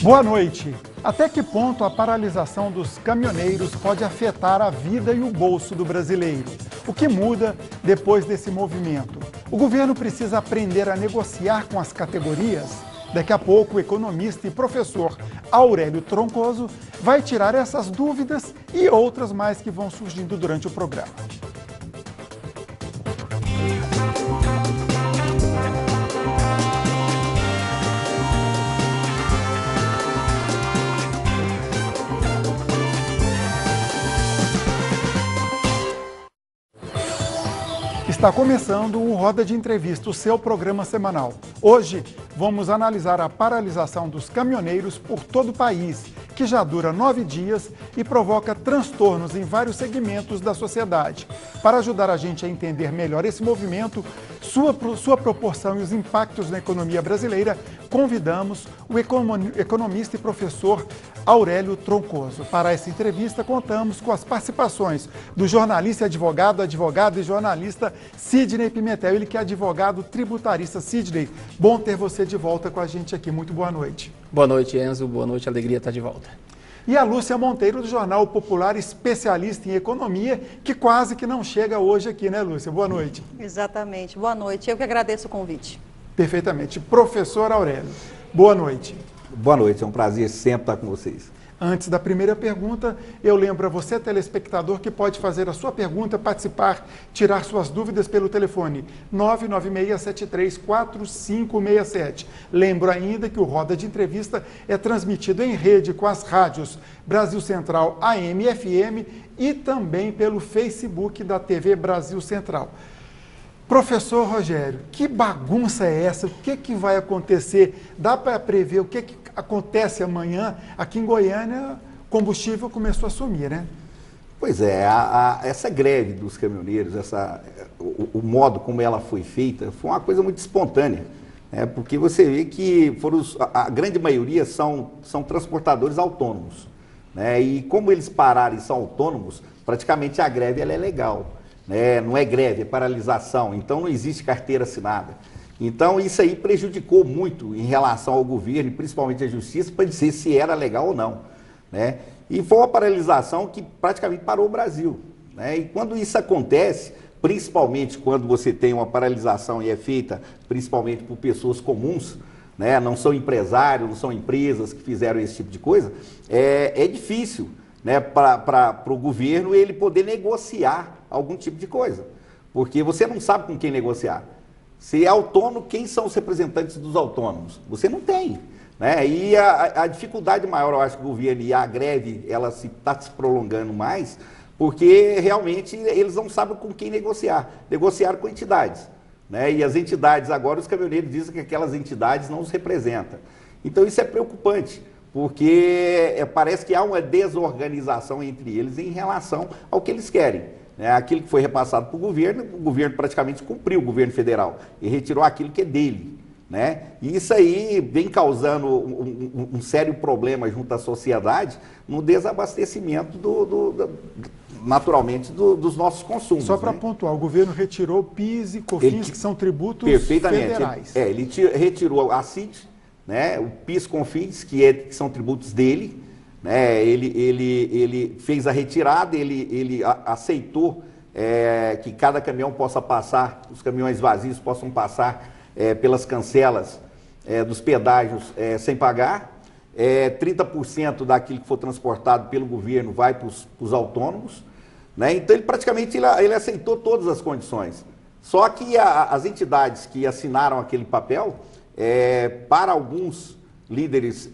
Boa noite. Até que ponto a paralisação dos caminhoneiros pode afetar a vida e o bolso do brasileiro? O que muda depois desse movimento? O governo precisa aprender a negociar com as categorias? Daqui a pouco, o economista e professor Aurélio Troncoso vai tirar essas dúvidas e outras mais que vão surgindo durante o programa. Está começando o Roda de Entrevista, o seu programa semanal. Hoje, vamos analisar a paralisação dos caminhoneiros por todo o país, que já dura 9 dias e provoca transtornos em vários segmentos da sociedade. Para ajudar a gente a entender melhor esse movimento, sua proporção e os impactos na economia brasileira, convidamos o economista e professor Aurélio Troncoso. Para essa entrevista, contamos com as participações do jornalista e advogado e jornalista Sidney Pimentel, ele que é advogado tributarista. Sidney, bom ter você de volta com a gente aqui. Muito boa noite. Boa noite, Enzo. Boa noite, alegria estar de volta. E a Lúcia Monteiro, do Jornal Popular, especialista em economia, que quase que não chega hoje aqui, né, Lúcia? Boa noite. Exatamente. Boa noite. Eu que agradeço o convite. Perfeitamente. Professor Aurélio, boa noite. Boa noite, é um prazer sempre estar com vocês. Antes da primeira pergunta, eu lembro a você, telespectador, que pode fazer a sua pergunta, participar, tirar suas dúvidas pelo telefone 996734567. Lembro ainda que o Roda de Entrevista é transmitido em rede com as rádios Brasil Central AM e FM e também pelo Facebook da TV Brasil Central. Professor Rogério, que bagunça é essa? O que vai acontecer? Dá para prever o que acontece amanhã? Aqui em Goiânia, combustível começou a sumir, né? Pois é, essa greve dos caminhoneiros, o modo como ela foi feita, foi uma coisa muito espontânea. Porque você vê que a grande maioria são transportadores autônomos. Né? E como eles pararam e são autônomos, praticamente a greve ela é legal. Não é greve, é paralisação, então não existe carteira assinada. Então isso aí prejudicou muito em relação ao governo e principalmente à justiça para dizer se era legal ou não. Né? E foi uma paralisação que praticamente parou o Brasil. Né? E quando isso acontece, principalmente quando você tem uma paralisação e é feita principalmente por pessoas comuns, né? Não são empresários, não são empresas que fizeram esse tipo de coisa, é difícil, né, para o governo ele poder negociar algum tipo de coisa, porque você não sabe com quem negociar. Se é autônomo, quem são os representantes dos autônomos? Você não tem. Né? E a dificuldade maior, eu acho, que o governo e a greve, ela está se prolongando mais, porque realmente eles não sabem com quem negociar. Negociaram com entidades. Né? E as entidades, agora os caminhoneiros dizem que aquelas entidades não os representam. Então isso é preocupante, porque parece que há uma desorganização entre eles em relação ao que eles querem. Aquilo que foi repassado para o governo praticamente cumpriu, o governo federal, e retirou aquilo que é dele. Né? E isso aí vem causando um sério problema junto à sociedade no desabastecimento, naturalmente, dos nossos consumos. Só para pontuar, o governo retirou PIS e COFINS, que são tributos federais. Ele retirou a CID, né? O PIS e COFINS, que são tributos dele. Né? Ele fez a retirada, ele aceitou que cada caminhão possa passar, os caminhões vazios possam passar pelas cancelas dos pedágios sem pagar. 30% daquilo que for transportado pelo governo vai para os autônomos. Né? Então ele praticamente ele aceitou todas as condições. Só que as entidades que assinaram aquele papel, para alguns líderes,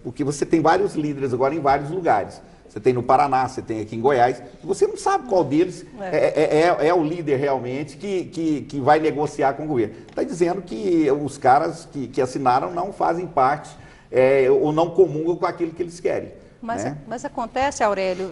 porque você tem vários líderes agora em vários lugares. Você tem no Paraná, você tem aqui em Goiás. Você não sabe qual deles é o líder realmente que vai negociar com o governo. Está dizendo que os caras que assinaram não fazem parte ou não comungam com aquilo que eles querem. Mas acontece, Aurélio,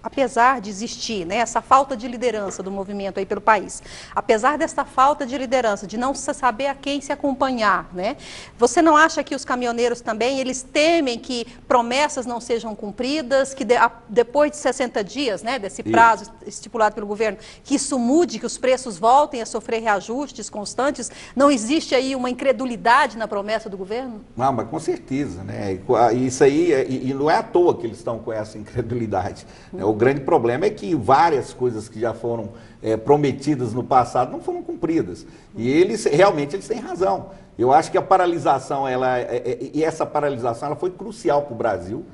apesar de existir, né, essa falta de liderança do movimento aí pelo país, apesar dessa falta de liderança, de não saber a quem se acompanhar, né, você não acha que os caminhoneiros também, eles temem que promessas não sejam cumpridas, que depois de 60 dias, né, desse prazo estipulado pelo governo, que isso mude, que os preços voltem a sofrer reajustes constantes? Não existe aí uma incredulidade na promessa do governo? Não, mas com certeza, né? Isso aí, e não é à toa que eles estão com essa incredulidade. O grande problema é que várias coisas que já foram prometidas no passado não foram cumpridas. E eles realmente eles têm razão. Eu acho que a paralisação, e essa paralisação ela foi crucial para o Brasil.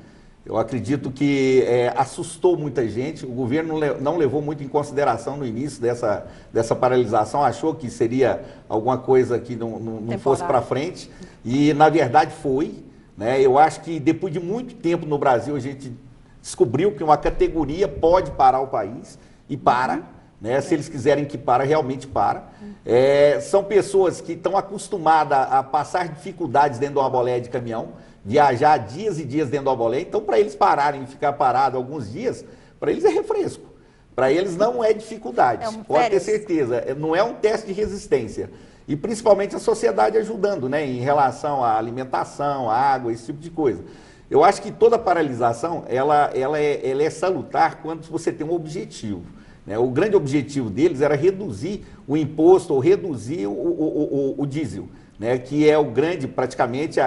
Eu acredito que assustou muita gente. O governo não levou muito em consideração no início dessa paralisação, achou que seria alguma coisa que não fosse para frente. E, na verdade, foi. Né? Eu acho que depois de muito tempo no Brasil, a gente descobriu que uma categoria pode parar o país e para. Né? Se eles quiserem que para, realmente para. São pessoas que estão acostumadas a passar dificuldades dentro de uma boleia de caminhão, viajar dias e dias dentro da boleia. Então, para eles pararem e ficar parado alguns dias, para eles é refresco. Para eles não é dificuldade, pode ter certeza. Não é um teste de resistência. E principalmente a sociedade ajudando, né, em relação à alimentação, à água, esse tipo de coisa. Eu acho que toda paralisação ela é salutar quando você tem um objetivo. Né? O grande objetivo deles era reduzir o imposto ou reduzir o diesel. Né, que é o grande, praticamente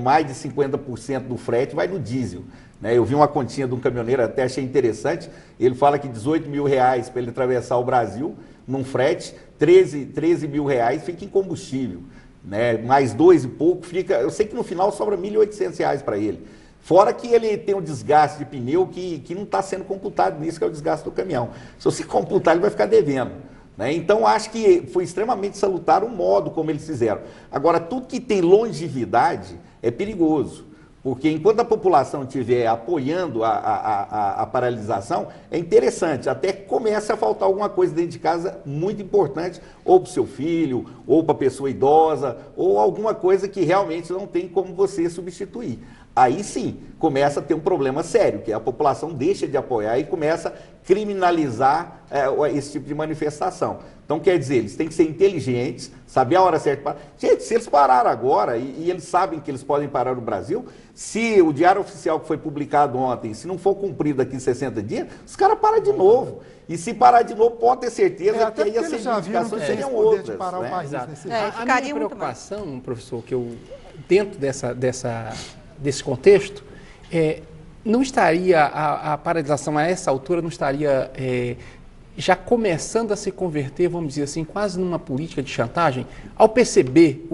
mais de 50% do frete vai no diesel. Né? Eu vi uma continha de um caminhoneiro, até achei interessante, ele fala que 18 mil reais para ele atravessar o Brasil, num frete, 13 mil reais fica em combustível. Né? Mais 2 e pouco fica, eu sei que no final sobra 1.800 reais para ele. Fora que ele tem um desgaste de pneu que não está sendo computado nisso, que é o desgaste do caminhão. Se você computar, ele vai ficar devendo. Né? Então, acho que foi extremamente salutar o modo como eles fizeram. Agora, tudo que tem longevidade é perigoso, porque enquanto a população estiver apoiando a paralisação, é interessante, até que comece a faltar alguma coisa dentro de casa muito importante, ou para o seu filho, ou para a pessoa idosa, ou alguma coisa que realmente não tem como você substituir. Aí sim, começa a ter um problema sério, que a população deixa de apoiar e começa a criminalizar esse tipo de manifestação. Então, quer dizer, eles têm que ser inteligentes, saber a hora certa para... Gente, se eles pararam agora, e eles sabem que eles podem parar no Brasil, se o diário oficial que foi publicado ontem, se não for cumprido daqui em 60 dias, os caras param de novo. E se parar de novo, pode ter certeza que aí as reivindicações seriam outras. Parar o país, a minha preocupação, professor, que eu, dentro desse contexto, não estaria, a paralisação a essa altura não estaria já começando a se converter, vamos dizer assim, quase numa política de chantagem, ao perceber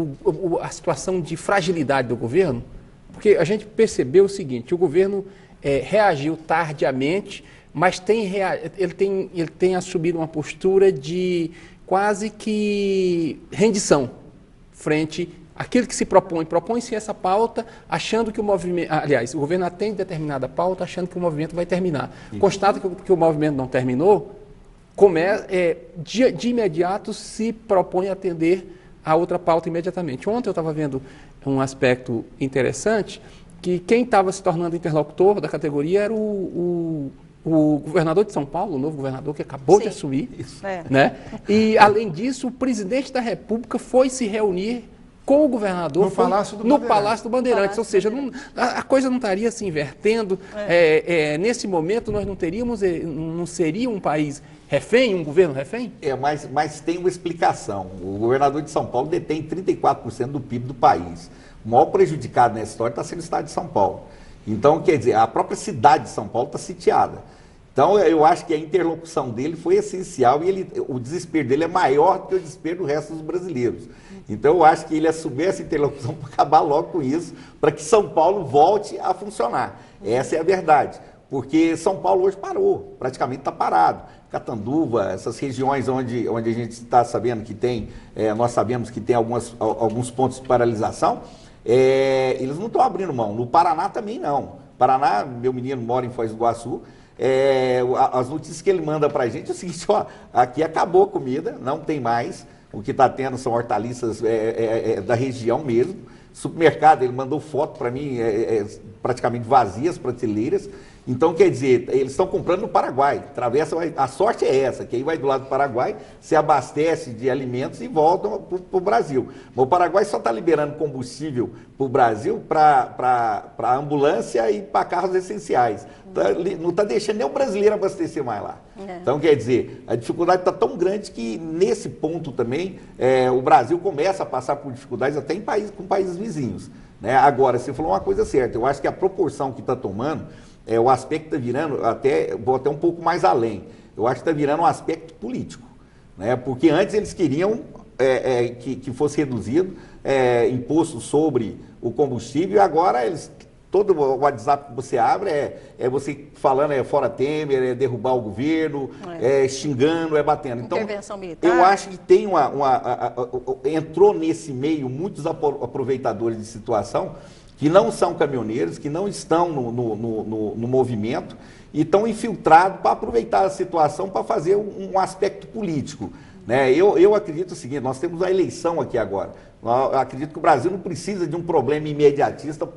a situação de fragilidade do governo? Porque a gente percebeu o seguinte, o governo reagiu tardiamente, mas ele tem assumido uma postura de quase que rendição frente aquilo que se propõe-se essa pauta, achando que o movimento... Aliás, o governo atende determinada pauta, achando que o movimento vai terminar. Constata que o movimento não terminou, de imediato se propõe a atender a outra pauta imediatamente. Ontem eu estava vendo um aspecto interessante, que quem estava se tornando interlocutor da categoria era o governador de São Paulo, o novo governador que acabou de assumir. Né? E, além disso, o presidente da República foi se reunir com o governador no Palácio do Bandeirantes, ou seja, a coisa não estaria se invertendo. Nesse momento nós não seria um país refém, um governo refém? Mas tem uma explicação. O governador de São Paulo detém 34% do PIB do país. O maior prejudicado nessa história está sendo o estado de São Paulo. Então, quer dizer, a própria cidade de São Paulo está sitiada. Então, eu acho que a interlocução dele foi essencial e o desespero dele é maior do que o desespero do resto dos brasileiros. Então, eu acho que ele assumiu essa interlocução para acabar logo com isso, para que São Paulo volte a funcionar. Essa é a verdade. Porque São Paulo hoje parou, praticamente está parado. Catanduva, essas regiões onde a gente está sabendo que tem, nós sabemos que tem alguns pontos de paralisação, eles não estão abrindo mão. No Paraná também não. Paraná, meu menino mora em Foz do Iguaçu, as notícias que ele manda para a gente é o seguinte, ó, aqui acabou a comida, não tem mais, o que está tendo são hortaliças da região mesmo. Supermercado, ele mandou foto para mim, praticamente vazias, prateleiras. Então, quer dizer, eles estão comprando no Paraguai, atravessa, a sorte é essa, que aí vai do lado do Paraguai, se abastece de alimentos e voltam para o Brasil. Mas o Paraguai só está liberando combustível para o Brasil, para a ambulância e para carros essenciais. Não está deixando nem o brasileiro abastecer mais lá. Então, quer dizer, a dificuldade está tão grande que nesse ponto também o Brasil começa a passar por dificuldades até com países vizinhos. Né? Agora, você falou uma coisa certa, eu acho que a proporção que está tomando, o aspecto está virando, vou até um pouco mais além, eu acho que está virando um aspecto político, né? Porque antes eles queriam que fosse reduzido imposto sobre o combustível e agora todo o WhatsApp que você abre você falando fora Temer, derrubar o governo, xingando, batendo. Então, intervenção militar. Eu acho que tem entrou nesse meio muitos aproveitadores de situação que não são caminhoneiros, que não estão no movimento e estão infiltrados para aproveitar a situação para fazer um aspecto político. Né? Eu acredito o seguinte, nós temos a eleição aqui agora. Eu acredito que o Brasil não precisa de um problema imediatista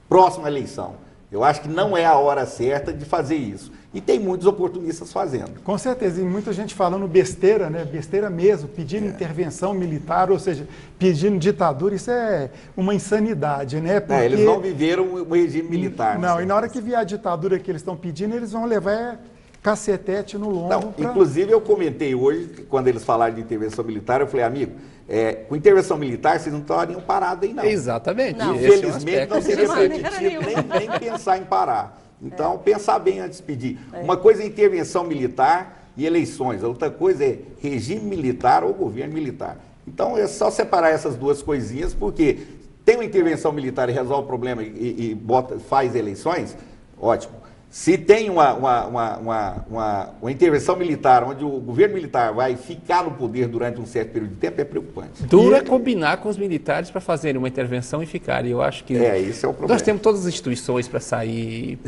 próximo à eleição. Eu acho que não é a hora certa de fazer isso. E tem muitos oportunistas fazendo. Com certeza, e muita gente falando besteira, né? Besteira mesmo, pedindo intervenção militar, ou seja, pedindo ditadura, isso é uma insanidade, né? Porque eles não viveram o regime militar. Não, e na hora que vier a ditadura que eles estão pedindo, eles vão levar cacetete no lombo. Não, inclusive eu comentei hoje, quando eles falaram de intervenção militar, eu falei, amigo, com intervenção militar vocês não estariam parados aí não. Exatamente. Não. Infelizmente não seria permitido nem pensar em parar. Então, pensar bem antes de pedir. Uma coisa é intervenção militar e eleições, a outra coisa é regime militar ou governo militar. Então, é só separar essas duas coisinhas, porque tem uma intervenção militar e resolve o problema e faz eleições, ótimo. Se tem uma intervenção militar, onde o governo militar vai ficar no poder durante um certo período de tempo, é preocupante. Duro é combinar com os militares para fazerem uma intervenção e ficarem. Eu acho que esse é o problema. Nós temos todas as instituições para sair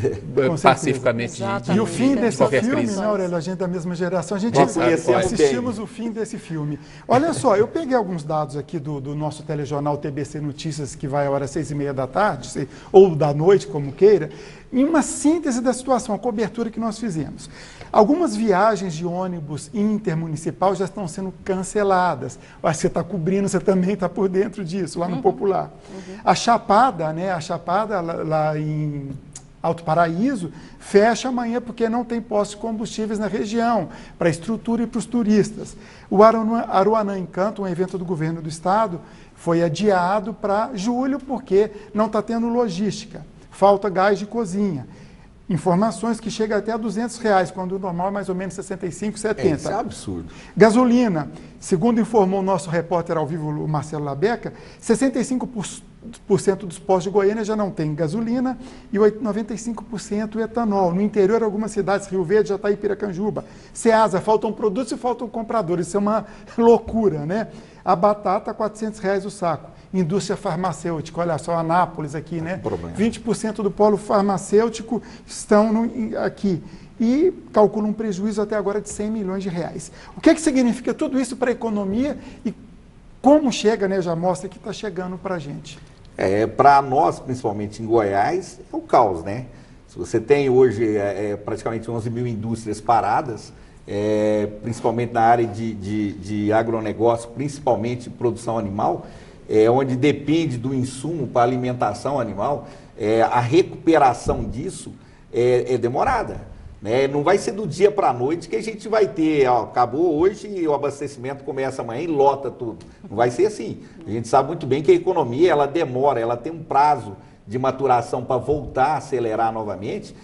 pacificamente E o fim desse filme, crise. né, Aurélio? A gente é da mesma geração, a gente Nós conhecemos assistimos o fim desse filme. Olha só, eu peguei alguns dados aqui do nosso telejornal TBC Notícias, que vai à hora 6h30 da tarde, ou da noite, como queira, em uma síntese da situação, a cobertura que nós fizemos. Algumas viagens de ônibus intermunicipal já estão sendo canceladas. Acho que você está cobrindo, você também está por dentro disso, lá no Popular. A Chapada, né, lá em Alto Paraíso, fecha amanhã porque não tem postos de combustíveis na região, para a estrutura e para os turistas. O Aruanã Encanto, um evento do governo do estado, foi adiado para julho porque não está tendo logística. Falta gás de cozinha. Informações que chegam até R$200, quando o normal é mais ou menos 65, 70. Isso é absurdo. Gasolina, segundo informou o nosso repórter ao vivo, o Marcelo Labeca, 65% dos postos de Goiânia já não tem gasolina e 95% etanol. No interior, algumas cidades, Rio Verde, Jataí, Piracanjuba. Ceasa, faltam produtos e faltam compradores. Isso é uma loucura, né? A batata, R$400 o saco. Indústria farmacêutica, olha só, Anápolis aqui, né? 20% do polo farmacêutico estão aqui. E calcula um prejuízo até agora de R$100 milhões. O que significa tudo isso para a economia e como chega, né? Já mostra que está chegando para a gente. Para nós, principalmente em Goiás, é o caos, né? Se você tem hoje praticamente 11 mil indústrias paradas, principalmente na área de agronegócio, principalmente produção animal, onde depende do insumo para alimentação animal, a recuperação disso é demorada. Né? Não vai ser do dia para a noite que a gente vai ter, acabou hoje e o abastecimento começa amanhã e lota tudo. Não vai ser assim. A gente sabe muito bem que a economia ela demora, ela tem um prazo de maturação para voltar a acelerar novamente,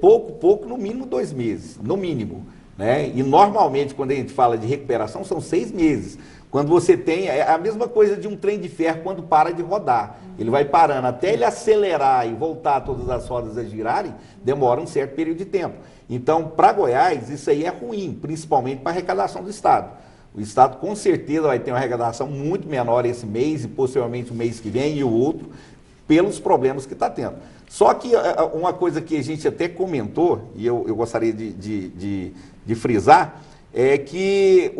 pouco, no mínimo 2 meses, no mínimo. Né? E normalmente quando a gente fala de recuperação são 6 meses. Quando você tem, é a mesma coisa de um trem de ferro quando para de rodar. Ele vai parando, até ele acelerar e voltar todas as rodas a girarem, demora um certo período de tempo. Então, para Goiás, isso aí é ruim, principalmente para a arrecadação do Estado. O Estado com certeza vai ter uma arrecadação muito menor esse mês e possivelmente o mês que vem e o outro, pelos problemas que está tendo. Só que uma coisa que a gente até comentou, e eu gostaria de frisar, é que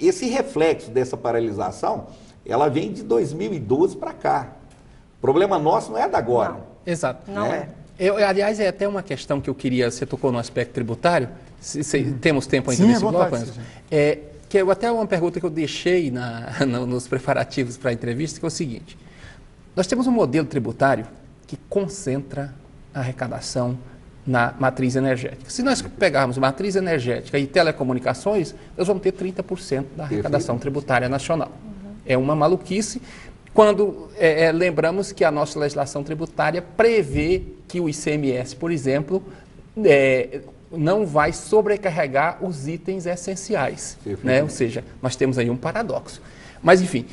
esse reflexo dessa paralisação, ela vem de 2012 para cá. O problema nosso não é da agora. Não. Exato. Não é. Aliás, é até uma questão que eu queria, você tocou no aspecto tributário, temos tempo ainda Sim, nesse à bloco? vontade, Que é até uma pergunta que eu deixei nos preparativos para a entrevista, que é o seguinte: nós temos um modelo tributário que concentra a arrecadação na matriz energética. Se nós pegarmos matriz energética e telecomunicações, nós vamos ter 30% da arrecadação tributária nacional. É uma maluquice. Quando lembramos que a nossa legislação tributária prevê que o ICMS, por exemplo, não vai sobrecarregar os itens essenciais, né? Ou seja, nós temos aí um paradoxo. Mas, enfim,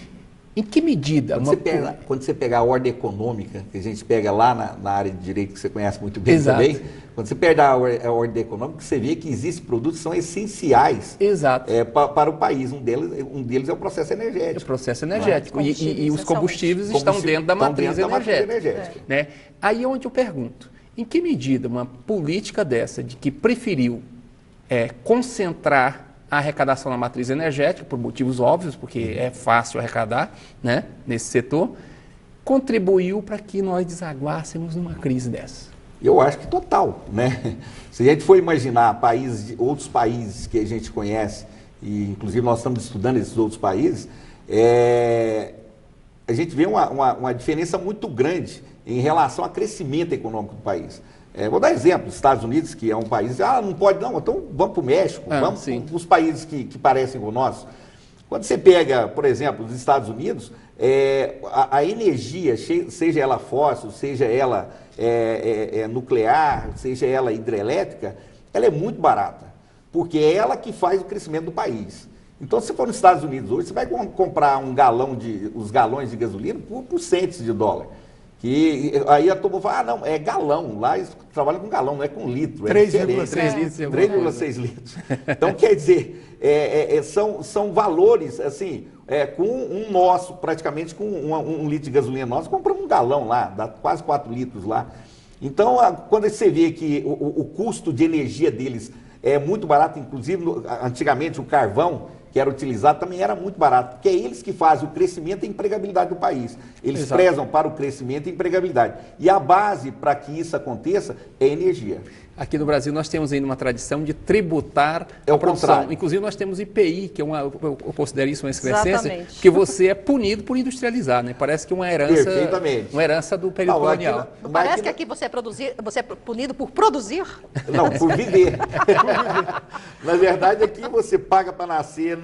em que medida... Quando você pegar a ordem econômica, que a gente pega lá na área de direito, que você conhece muito bem também, quando você pega a ordem econômica, você vê que existem produtos que são essenciais para o país. Um deles é o processo energético. O processo energético. E os combustíveis estão dentro da matriz energética. Né? Aí é onde eu pergunto, em que medida uma política dessa, de que preferiu concentrar a arrecadação na matriz energética, por motivos óbvios, porque é fácil arrecadar, né, nesse setor, contribuiu para que nós desaguássemos numa crise dessa? Eu acho que total, né? Se a gente for imaginar outros países que a gente conhece, e inclusive nós estamos estudando esses outros países, a gente vê uma diferença muito grande em relação ao crescimento econômico do país. Vou dar exemplo, Estados Unidos, que é um país, não pode não, então vamos para o México, vamos para os países que parecem com o nosso. Quando você pega, por exemplo, os Estados Unidos, a energia, seja ela fóssil, seja ela nuclear, seja ela hidrelétrica, ela é muito barata, porque é ela que faz o crescimento do país. Então, se você for nos Estados Unidos hoje, você vai comprar os galões de gasolina por centes de dólar. Que aí a turma fala, não, é galão, lá eles trabalham com galão, não é com litro. 3,6 litros. Então, quer dizer, são valores, assim, com um nosso, praticamente com um litro de gasolina nosso, compramos um galão lá, dá quase 4 litros lá. Então, quando você vê que o custo de energia deles é muito barato, inclusive, antigamente o carvão, que era utilizado, também era muito barato, porque é eles que fazem o crescimento e a empregabilidade do país. Eles prezam para o crescimento e empregabilidade. E a base para que isso aconteça é energia. Aqui no Brasil nós temos ainda uma tradição de tributar a produção. Contrário. Inclusive nós temos IPI, que eu considero isso uma excrescência, que você é punido por industrializar, né? Parece que uma herança do período colonial. Parece que aqui você é punido por produzir? Não, por viver. Na verdade, aqui você paga para nascer,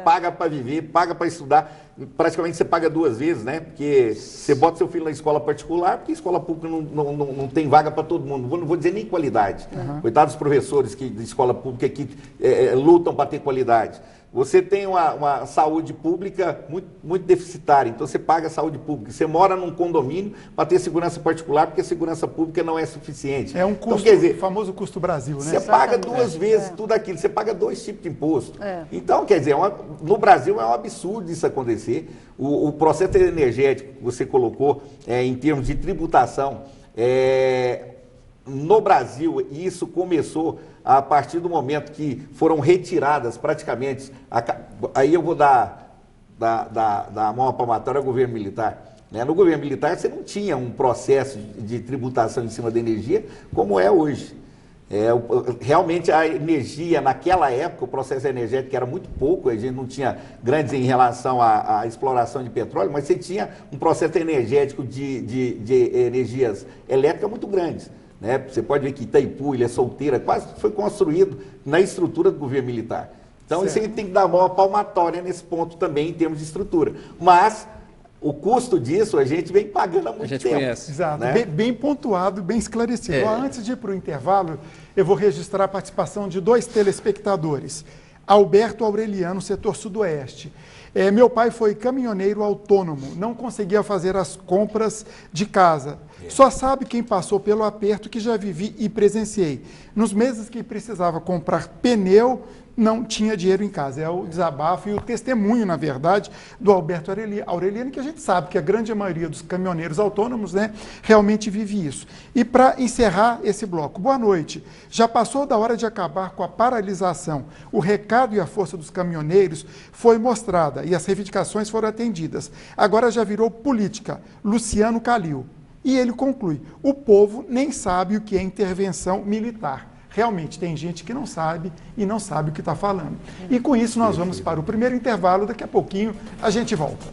paga para viver, paga para estudar. Praticamente você paga 2 vezes, né? Porque você bota seu filho na escola particular, porque a escola pública não tem vaga para todo mundo. Não vou dizer nem qualidade. Coitados dos professores de escola pública que lutam para ter qualidade. Você tem uma saúde pública muito deficitária, então você paga a saúde pública. Você mora num condomínio para ter segurança particular, porque a segurança pública não é suficiente. É um custo, então, quer dizer, famoso custo Brasil, né? Você paga 2 vezes tudo aquilo, você paga 2 tipos de imposto. Então, quer dizer, no Brasil é um absurdo isso acontecer. O processo energético que você colocou em termos de tributação, no Brasil, isso começou a partir do momento que foram retiradas praticamente, aí eu vou dar a mão à palmatória ao governo militar. Né? No governo militar você não tinha um processo de tributação em cima da energia como é hoje. Realmente a energia, naquela época, o processo energético era muito pouco, a gente não tinha grandes em relação à exploração de petróleo, mas você tinha um processo energético de energias elétricas muito grandes. Né? Você pode ver que Itaipu, Ilha Solteira, quase foi construído na estrutura do governo militar. Então, isso a gente tem que dar uma palmatória nesse ponto também, em termos de estrutura. Mas o custo disso a gente vem pagando há muito tempo. Conhece. Exato, né? bem pontuado, bem esclarecido. Antes de ir para o intervalo, eu vou registrar a participação de 2 telespectadores. Alberto Aureliano, setor sudoeste. Meu pai foi caminhoneiro autônomo, não conseguia fazer as compras de casa. Só sabe quem passou pelo aperto que já vivi e presenciei. Nos meses que precisava comprar pneu não tinha dinheiro em casa. É o desabafo e o testemunho, na verdade, do Alberto Aureliano, que a gente sabe que a grande maioria dos caminhoneiros autônomos, né, realmente vive isso. E para encerrar esse bloco, boa noite. Já passou da hora de acabar com a paralisação. O recado e a força dos caminhoneiros foi mostrada e as reivindicações foram atendidas. Agora já virou política. Luciano Calil. E ele conclui, o povo nem sabe o que é intervenção militar. Realmente, tem gente que não sabe e não sabe o que está falando. E com isso nós vamos para o primeiro intervalo, daqui a pouquinho a gente volta.